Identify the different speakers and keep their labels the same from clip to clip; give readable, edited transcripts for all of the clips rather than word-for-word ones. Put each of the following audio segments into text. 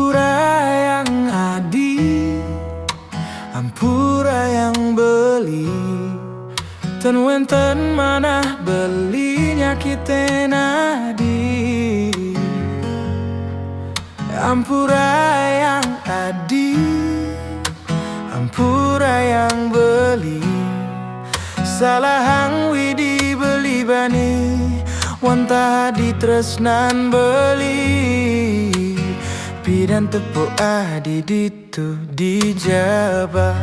Speaker 1: Ampura yang adi, ampura yang beli, ten wenten manah beli nyakiten adi. Ampura yang adi, ampura yang beli, salahang widi beli bani, wanta di tresnan beli. Pidan tepuk adi ditu di Jabapurane.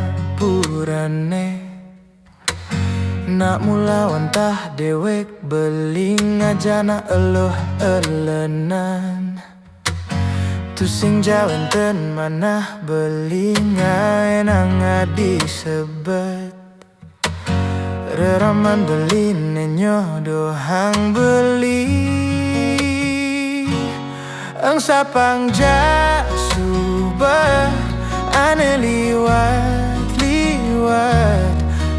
Speaker 1: Nak mula wantah dewek beli ngajana eluh elenan. Tu sing jawen ten manah beli ngaenang adi sebet. Reraman beli nenyo dohang beli. Ang sapang ja subah ane liwat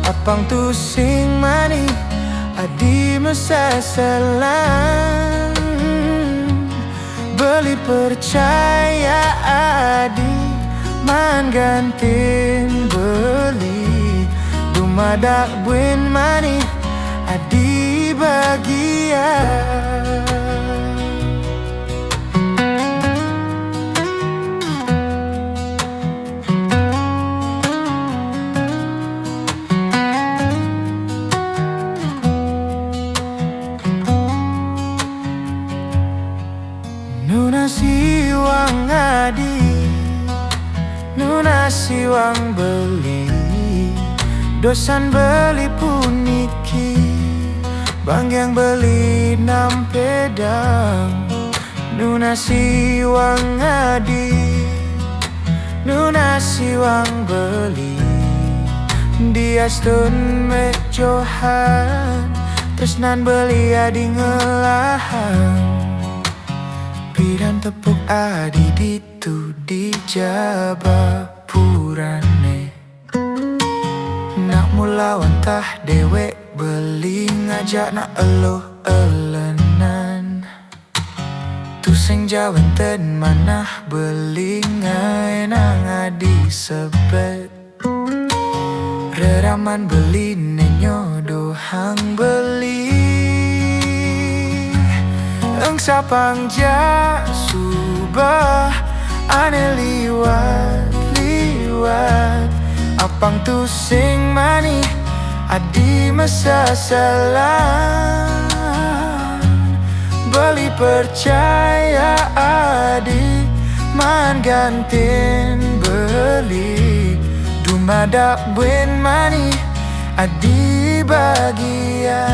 Speaker 1: apang tu sing mani adi mesasalan. Beli percaya adi man gantin beli dumadak buen mani adi bagia. Nuna siwang adi, nuna siwang beli, dosan beli puniki, bang yang beli nam pedang. Nuna siwang adi, nuna siwang beli, dia stun mejohan, tresnan beli adi ngelahan. Pidan tepuk adi ditu di Jabapurane. Nak mula wantah dewek beli ngajak nak eluh elenan. Tu sing jawen ten manah beli ngaenang adi sebet. Reraman beli nenyo dohang beli. Ang sapang ja subah ane liwat apang tu sing mani adi mesasalan. Beli percaya adi man gantin beli dumadak buen mani adi bagia.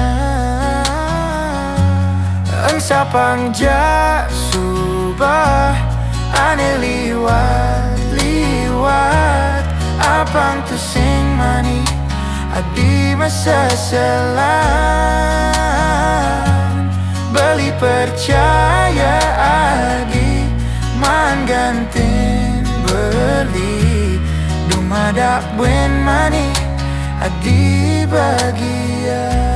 Speaker 1: Ang sapang ja subah ane liwat apang tu sing mani adi mesasalan. Beli percaya adi man gantin beli dumadak buen mani adi bagia.